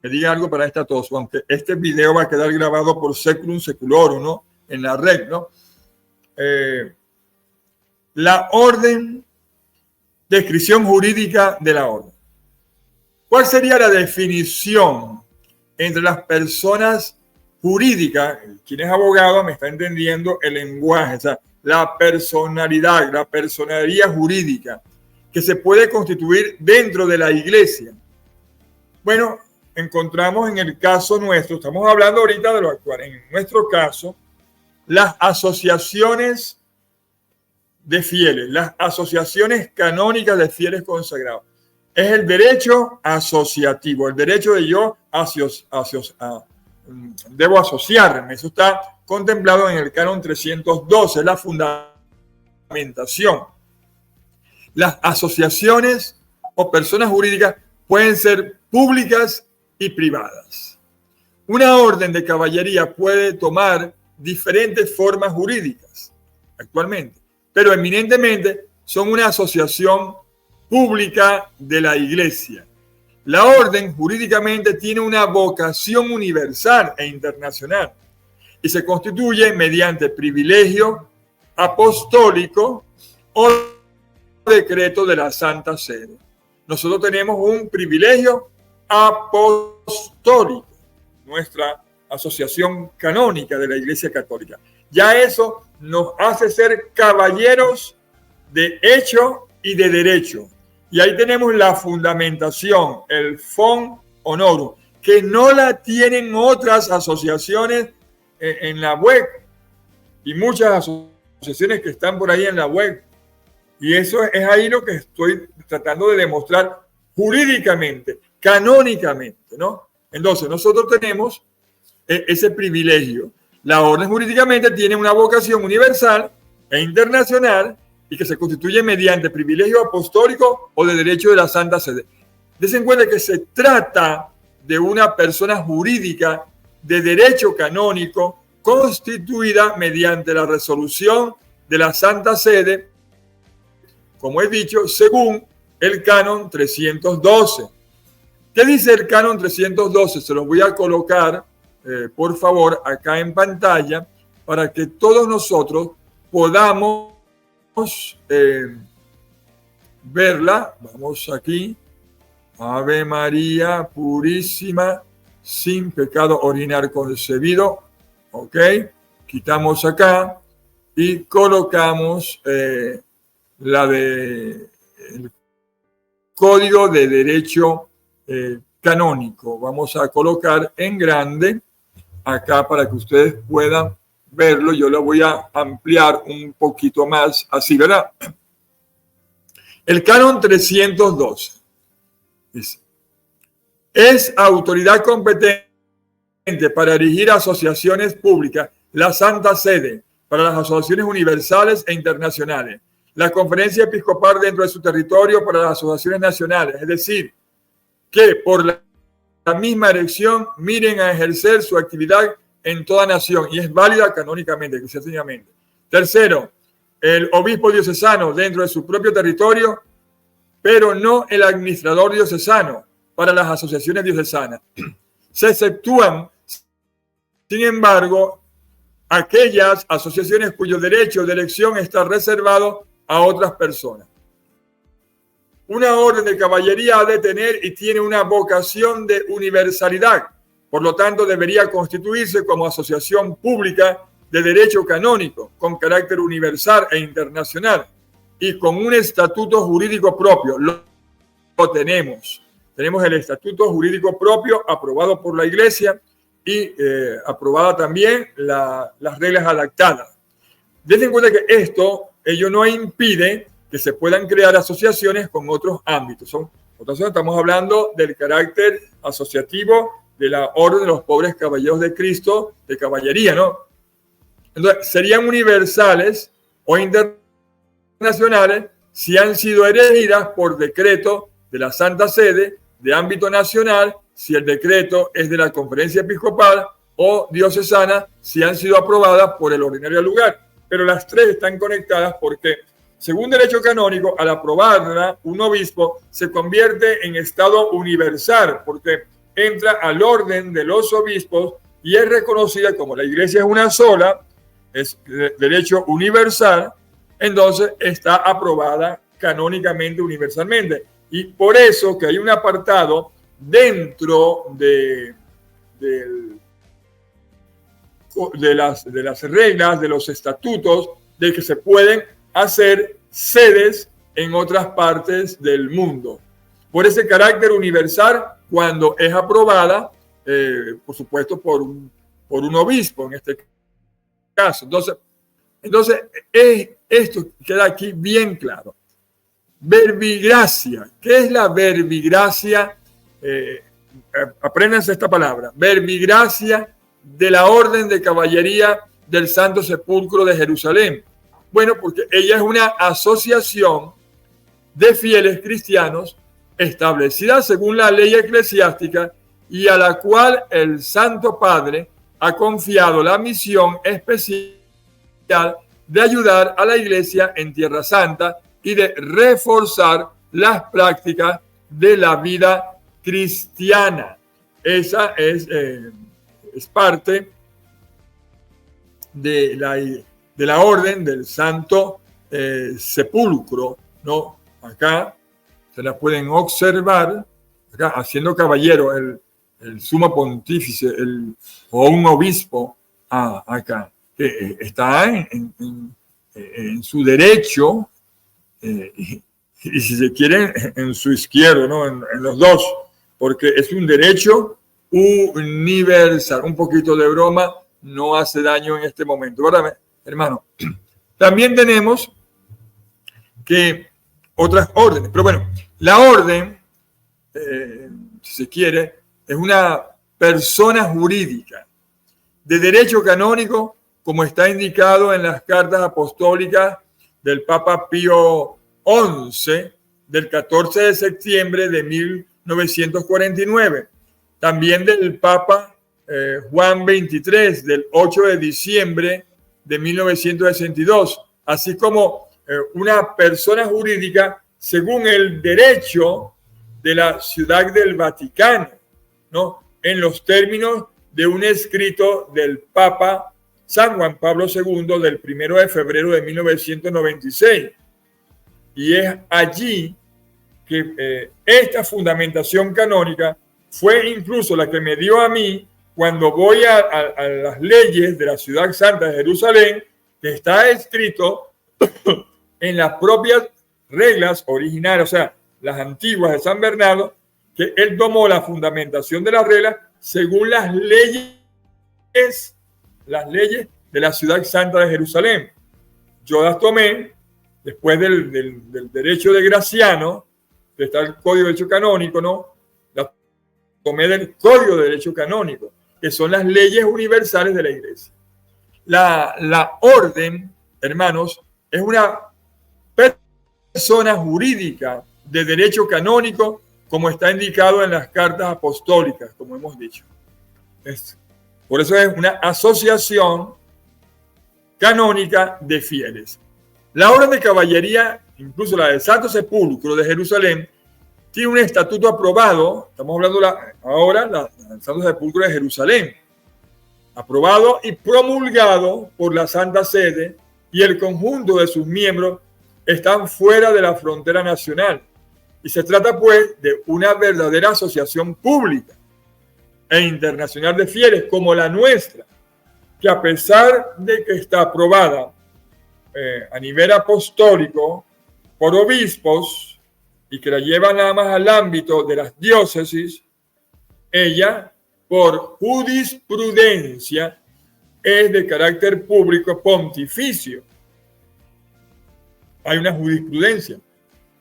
diga algo para esta tos, aunque este video va a quedar grabado por Seculum Seculorum, ¿no? En la red, ¿no? La orden, descripción jurídica de la orden. ¿Cuál sería la definición entre las personas jurídicas? Quien es abogado me está entendiendo el lenguaje, o sea, la personalidad, la personería jurídica que se puede constituir dentro de la iglesia. Bueno, encontramos en el caso nuestro, estamos hablando ahorita de lo actual, en nuestro caso, las asociaciones de fieles, las asociaciones canónicas de fieles consagrados. Es el derecho asociativo, el derecho de yo debo asociarme. Eso está contemplado en el canon 312, la fundamentación. Las asociaciones o personas jurídicas pueden ser públicas y privadas. Una orden de caballería puede tomar diferentes formas jurídicas actualmente, pero eminentemente son una asociación pública de la iglesia. La orden jurídicamente tiene una vocación universal e internacional y se constituye mediante privilegio apostólico o decreto de la Santa Sede. Nosotros tenemos un privilegio apostólico, nuestra asociación canónica de la Iglesia Católica. Ya eso nos hace ser caballeros de hecho y de derecho. Y ahí tenemos la fundamentación, el fon honorum, que no la tienen otras asociaciones en la web y muchas asociaciones que están por ahí en la web. Y eso es ahí lo que estoy tratando de demostrar jurídicamente, canónicamente, ¿no? Entonces, nosotros tenemos ese privilegio. La orden jurídicamente tiene una vocación universal e internacional y que se constituye mediante privilegio apostólico o de derecho de la Santa Sede. Desen cuenta que se trata de una persona jurídica de derecho canónico constituida mediante la resolución de la Santa Sede, como he dicho, según el canon 312. ¿Qué dice el canon 312? Se los voy a colocar, por favor, acá en pantalla para que todos nosotros podamos verla. Vamos aquí. Ave María Purísima, sin pecado original concebido. Ok. Quitamos acá y colocamos la de el Código de Derecho Canónico. Vamos a colocar en grande acá para que ustedes puedan verlo. Yo lo voy a ampliar un poquito más, así, ¿verdad? El canon 312 dice: es autoridad competente para dirigir asociaciones públicas la Santa Sede para las asociaciones universales e internacionales, la Conferencia Episcopal dentro de su territorio para las asociaciones nacionales, es decir, que por la misma elección miren a ejercer su actividad en toda nación y es válida canónicamente, eclesiásticamente. Tercero, el obispo diocesano dentro de su propio territorio, pero no el administrador diocesano para las asociaciones diocesanas. Se exceptúan, sin embargo, aquellas asociaciones cuyo derecho de elección está reservado a otras personas. Una orden de caballería ha de tener y tiene una vocación de universalidad. Por lo tanto, debería constituirse como asociación pública de derecho canónico, con carácter universal e internacional, y con un estatuto jurídico propio. Lo tenemos. Tenemos el estatuto jurídico propio aprobado por la Iglesia y aprobada también las reglas adaptadas. Den en cuenta que ello no impide que se puedan crear asociaciones con otros ámbitos. Estamos hablando del carácter asociativo de la Orden de los Pobres Caballeros de Cristo, de caballería, ¿no? Entonces, serían universales o nacionales si han sido erigidas por decreto de la Santa Sede de ámbito nacional, si el decreto es de la Conferencia Episcopal, o diocesana, si han sido aprobadas por el ordinario lugar. Pero las tres están conectadas porque, según derecho canónico, al aprobarla, un obispo se convierte en estado universal, porque entra al orden de los obispos y es reconocida como la Iglesia es una sola, es derecho universal, entonces está aprobada canónicamente, universalmente. Y por eso que hay un apartado dentro de las reglas, de los estatutos, de que se pueden hacer sedes en otras partes del mundo. Por ese carácter universal, cuando es aprobada, por supuesto, por un obispo, en este caso. Entonces esto queda aquí bien claro. Verbigracia. ¿Qué es la verbigracia? Apréndanse esta palabra. Verbigracia de la Orden de Caballería del Santo Sepulcro de Jerusalén. Bueno, porque ella es una asociación de fieles cristianos establecida según la ley eclesiástica y a la cual el Santo Padre ha confiado la misión especial de ayudar a la Iglesia en Tierra Santa y de reforzar las prácticas de la vida cristiana. Esa es parte de la orden del Santo Sepulcro, ¿no? Acá se la pueden observar, acá haciendo caballero el sumo pontífice o un obispo acá, que está en su derecho y si se quiere en su izquierdo, ¿no? En los dos, porque es un derecho universal. Un poquito de broma no hace daño en este momento, ¿verdad, hermano? También tenemos que otras órdenes, pero bueno, la orden, si se quiere, es una persona jurídica de derecho canónico, como está indicado en las cartas apostólicas del Papa Pío XI del 14 de septiembre de 1949, también del Papa Juan XXIII del 8 de diciembre de 1962, así como una persona jurídica según el derecho de la Ciudad del Vaticano, ¿no? En los términos de un escrito del Papa San Juan Pablo II del 1 de febrero de 1996. Y es allí que esta fundamentación canónica fue incluso la que me dio a mí cuando voy a las leyes de la Ciudad Santa de Jerusalén, que está escrito en las propias reglas originales, o sea, las antiguas de San Bernardo, que él tomó la fundamentación de las reglas según las leyes de la Ciudad Santa de Jerusalén. Yo las tomé después del derecho de Graciano, que está el Código de Derecho Canónico, ¿no? Las tomé del Código de Derecho Canónico, que son las leyes universales de la Iglesia. La orden, hermanos, es una persona jurídica de derecho canónico, como está indicado en las cartas apostólicas, como hemos dicho. Por eso es una asociación canónica de fieles. La orden de caballería, incluso la del Santo Sepulcro de Jerusalén, tiene un estatuto aprobado, estamos hablando ahora del Santo Sepulcro de Jerusalén, aprobado y promulgado por la Santa Sede, y el conjunto de sus miembros están fuera de la frontera nacional. Y se trata, pues, de una verdadera asociación pública e internacional de fieles como la nuestra, que a pesar de que está aprobada a nivel apostólico por obispos y que la lleva nada más al ámbito de las diócesis, ella, por jurisprudencia, es de carácter público pontificio. Hay una jurisprudencia.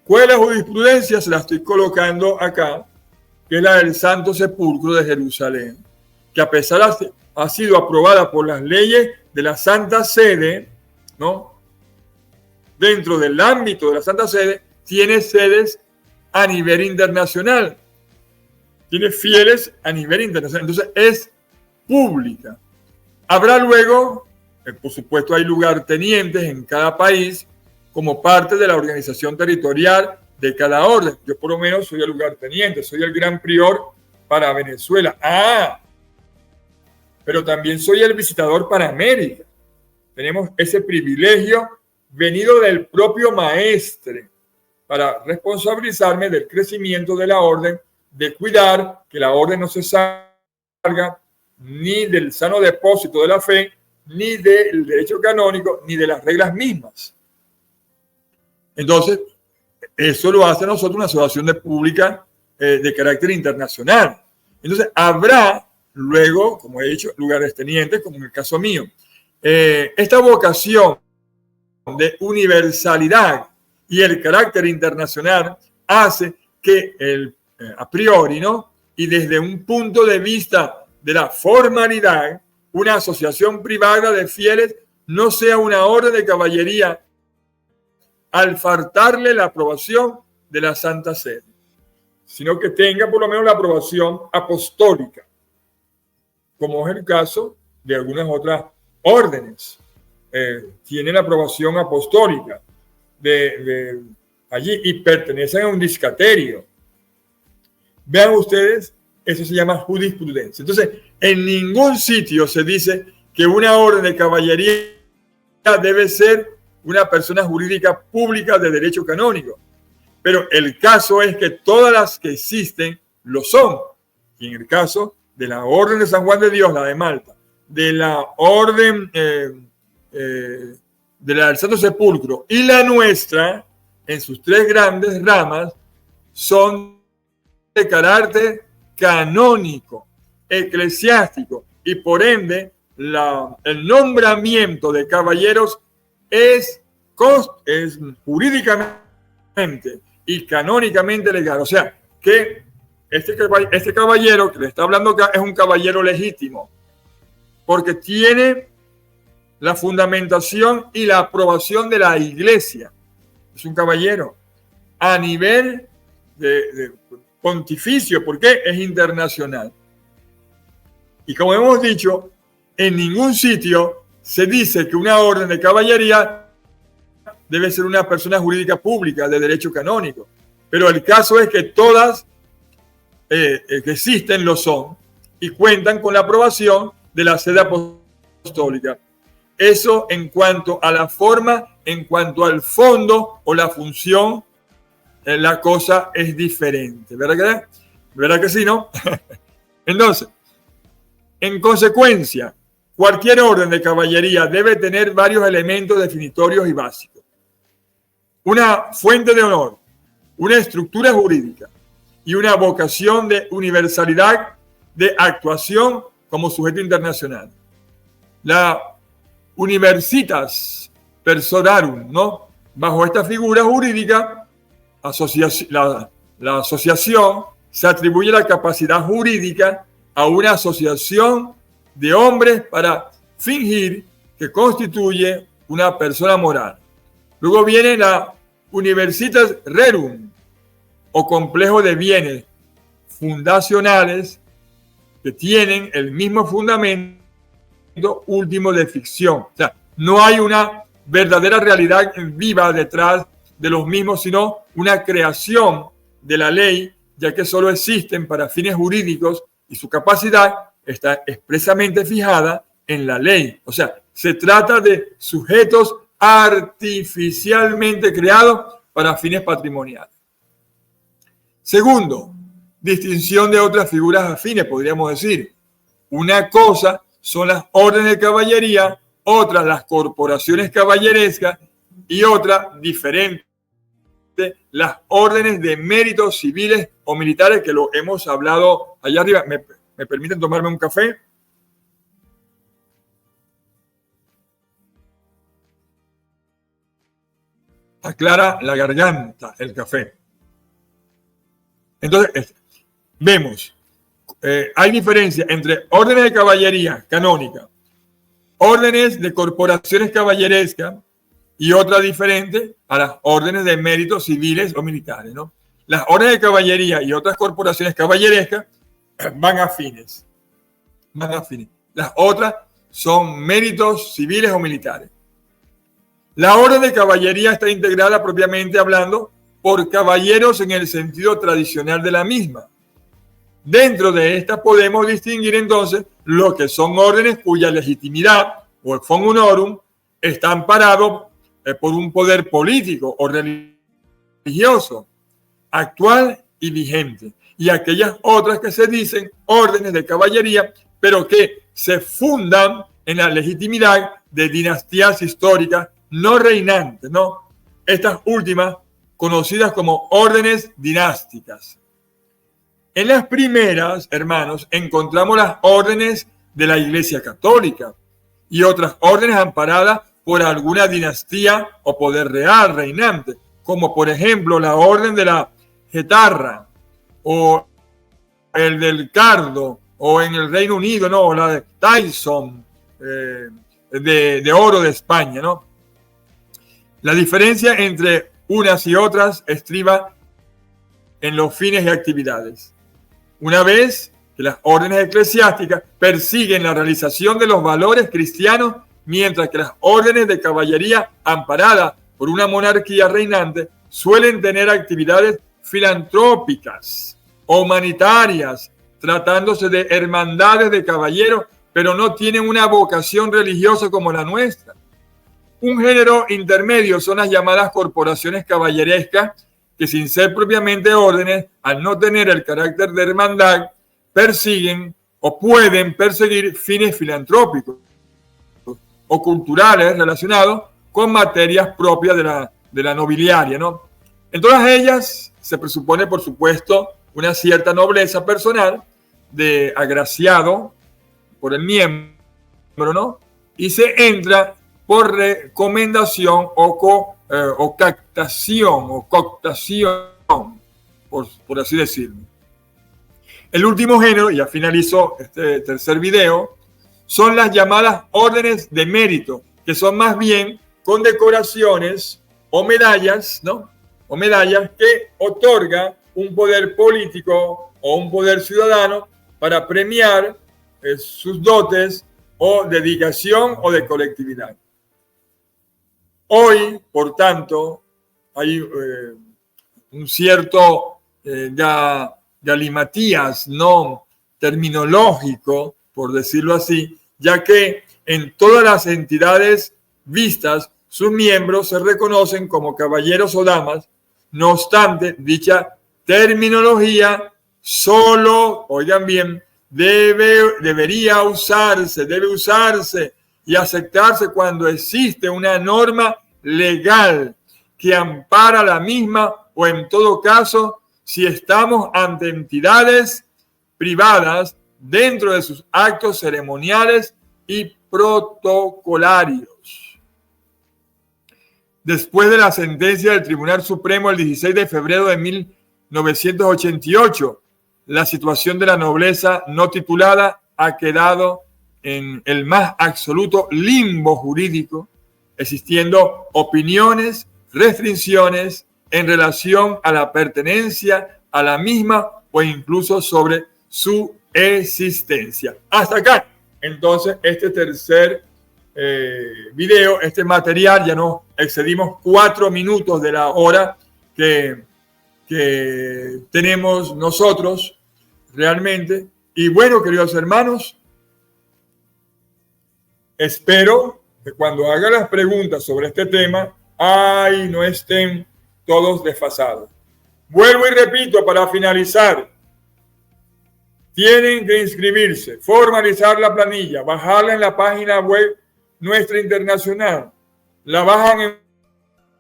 ¿Cuál es la jurisprudencia? Se la estoy colocando acá, que es la del Santo Sepulcro de Jerusalén, que a pesar ha sido aprobada por las leyes de la Santa Sede, ¿no? dentro del ámbito de la Santa Sede, tiene sedes a nivel internacional. Tiene fieles a nivel internacional. Entonces es pública. Habrá luego, por supuesto, hay lugartenientes en cada país como parte de la organización territorial de cada orden. Yo por lo menos soy el lugarteniente, soy el gran prior para Venezuela. Pero también soy el visitador para América. Tenemos ese privilegio venido del propio maestre para responsabilizarme del crecimiento de la orden, de cuidar que la orden no se salga ni del sano depósito de la fe, ni del derecho canónico, ni de las reglas mismas. Entonces, eso lo hace a nosotros una asociación de pública de carácter internacional. Entonces, habrá luego, como he dicho, lugares tenientes, como en el caso mío. Esta vocación de universalidad y el carácter internacional hace que a priori, ¿no? Y desde un punto de vista de la formalidad, una asociación privada de fieles no sea una orden de caballería al faltarle la aprobación de la Santa Sede, sino que tenga por lo menos la aprobación apostólica, como es el caso de algunas otras órdenes. Tienen la aprobación apostólica de allí y pertenecen a un discaterio. Vean ustedes, eso se llama jurisprudencia. Entonces, en ningún sitio se dice que una orden de caballería debe ser una persona jurídica pública de derecho canónico. Pero el caso es que todas las que existen lo son. Y en el caso de la Orden de San Juan de Dios, la de Malta, de la Orden del Santo Sepulcro y la nuestra, en sus tres grandes ramas, son de carácter canónico, eclesiástico, y por ende el nombramiento de caballeros es jurídicamente y canónicamente legal. O sea, que este caballero que le está hablando acá es un caballero legítimo, porque tiene la fundamentación y la aprobación de la Iglesia. Es un caballero a nivel de pontificio, porque es internacional. Y como hemos dicho, en ningún sitio se dice que una orden de caballería debe ser una persona jurídica pública de derecho canónico. Pero el caso es que todas que existen lo son y cuentan con la aprobación de la sede apostólica. Eso en cuanto a la forma, en cuanto al fondo o la función, la cosa es diferente. ¿Verdad que sí, no? Entonces, en consecuencia, cualquier orden de caballería debe tener varios elementos definitorios y básicos. Una fuente de honor, una estructura jurídica y una vocación de universalidad de actuación como sujeto internacional. La Universitas Personarum, ¿no? Bajo esta figura jurídica, la asociación se atribuye la capacidad jurídica a una asociación de hombres para fingir que constituye una persona moral. Luego viene la Universitas Rerum, o complejo de bienes fundacionales que tienen el mismo fundamento último de ficción. O sea, no hay una verdadera realidad viva detrás de los mismos, sino una creación de la ley, ya que solo existen para fines jurídicos y su capacidad está expresamente fijada en la ley. O sea, se trata de sujetos artificialmente creados para fines patrimoniales. Segundo, distinción de otras figuras afines, podríamos decir. Una cosa son las órdenes de caballería, otra las corporaciones caballerescas y otra diferente, las órdenes de méritos civiles o militares, que lo hemos hablado allá arriba. ¿Me permiten tomarme un café? Aclara la garganta el café. Entonces, vemos, hay diferencia entre órdenes de caballería canónica, órdenes de corporaciones caballerescas y otra diferente a las órdenes de mérito civiles o militares, ¿no? Las órdenes de caballería y otras corporaciones caballerescas van afines. Las otras son méritos civiles o militares. La orden de caballería está integrada propiamente hablando por caballeros en el sentido tradicional de la misma. Dentro de esta podemos distinguir entonces lo que son órdenes cuya legitimidad o el fon honorum está amparado por un poder político o religioso actual y vigente, y aquellas otras que se dicen órdenes de caballería, pero que se fundan en la legitimidad de dinastías históricas no reinantes, ¿no? Estas últimas conocidas como órdenes dinásticas. En las primeras, hermanos, encontramos las órdenes de la Iglesia Católica y otras órdenes amparadas por alguna dinastía o poder real reinante, como por ejemplo la orden de la Getarra o el del Cardo, o en el Reino Unido, ¿no? O la de Tyson, de oro de España, ¿no? La diferencia entre unas y otras estriba en los fines y actividades. Una vez que las órdenes eclesiásticas persiguen la realización de los valores cristianos, mientras que las órdenes de caballería amparadas por una monarquía reinante suelen tener actividades filantrópicas o humanitarias, tratándose de hermandades de caballeros, pero no tienen una vocación religiosa como la nuestra. Un género intermedio son las llamadas corporaciones caballerescas, que sin ser propiamente órdenes, al no tener el carácter de hermandad, persiguen o pueden perseguir fines filantrópicos o culturales relacionados con materias propias de la nobiliaria, ¿no? En todas ellas se presupone, por supuesto, una cierta nobleza personal de agraciado por el miembro, ¿no? Y se entra por recomendación o captación o cooptación, por así decirlo. El último género, ya finalizó este tercer video, son las llamadas órdenes de mérito, que son más bien condecoraciones o medallas, ¿no? O medallas que otorga un poder político o un poder ciudadano para premiar sus dotes o dedicación o de colectividad. Hoy, por tanto, hay un cierto galimatías no terminológico, por decirlo así, ya que en todas las entidades vistas, sus miembros se reconocen como caballeros o damas. No obstante, dicha terminología solo, oigan bien, debe usarse y aceptarse cuando existe una norma legal que ampara la misma, o en todo caso, si estamos ante entidades privadas dentro de sus actos ceremoniales y protocolarios. Después de la sentencia del Tribunal Supremo el 16 de febrero de 1988, la situación de la nobleza no titulada ha quedado en el más absoluto limbo jurídico, existiendo opiniones, restricciones en relación a la pertenencia a la misma o incluso sobre su existencia. Hasta acá, entonces, este tercer video, este material, ya no excedimos 4 minutos de la hora que tenemos nosotros realmente. Y bueno, queridos hermanos, espero que cuando haga las preguntas sobre este tema, no estén todos desfasados. Vuelvo y repito para finalizar. Tienen que inscribirse, formalizar la planilla, bajarla en la página web nuestra internacional, la bajan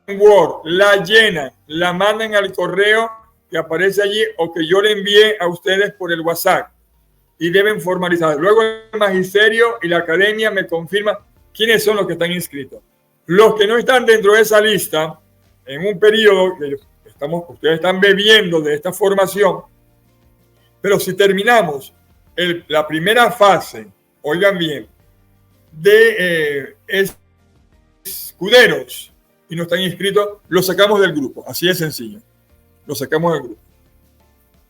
en Word, la llenan, la mandan al correo que aparece allí o que yo le envié a ustedes por el WhatsApp y deben formalizar. Luego el magisterio y la academia me confirman quiénes son los que están inscritos. Los que no están dentro de esa lista, en un periodo que ustedes están bebiendo de esta formación, pero si terminamos la primera fase, oigan bien, de escuderos y no están inscritos, los sacamos del grupo. Así de sencillo. Los sacamos del grupo.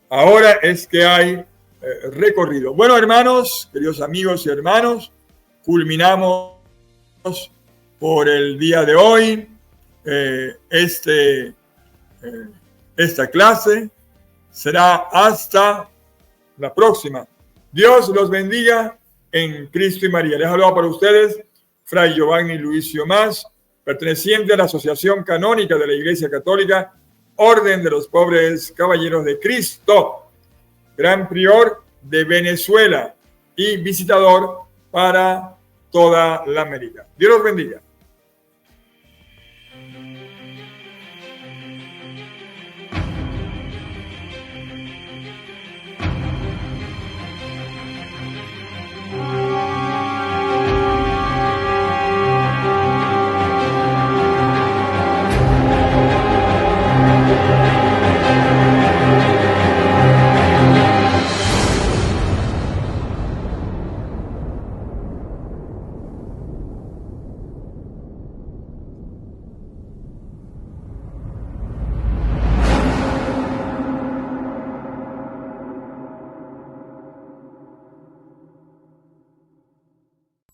Ahora es que hay recorrido. Bueno, hermanos, queridos amigos y hermanos, culminamos por el día de hoy esta clase. Será hasta la próxima. Dios los bendiga en Cristo y María. Les hablaba para ustedes Fray Giovanni Luicio Mas, perteneciente a la Asociación Canónica de la Iglesia Católica, Orden de los Pobres Caballeros de Cristo, Gran Prior de Venezuela y visitador para toda la América. Dios los bendiga.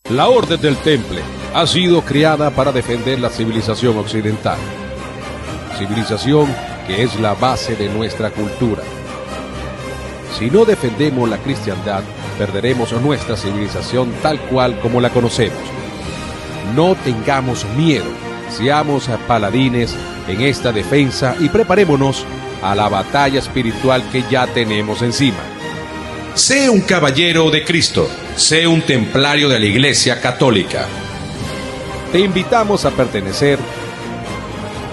La Orden del Temple ha sido creada para defender la civilización occidental. Civilización que es la base de nuestra cultura. Si no defendemos la cristiandad, perderemos nuestra civilización tal cual como la conocemos. No tengamos miedo, seamos paladines en esta defensa y preparémonos a la batalla espiritual que ya tenemos encima. Sé un caballero de Cristo. Sé un templario de la Iglesia Católica. Te invitamos a pertenecer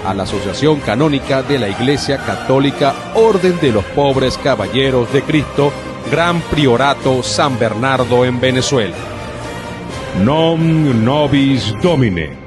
a la Asociación Canónica de la Iglesia Católica Orden de los Pobres Caballeros de Cristo, Gran Priorato San Bernardo en Venezuela. Non nobis Domine.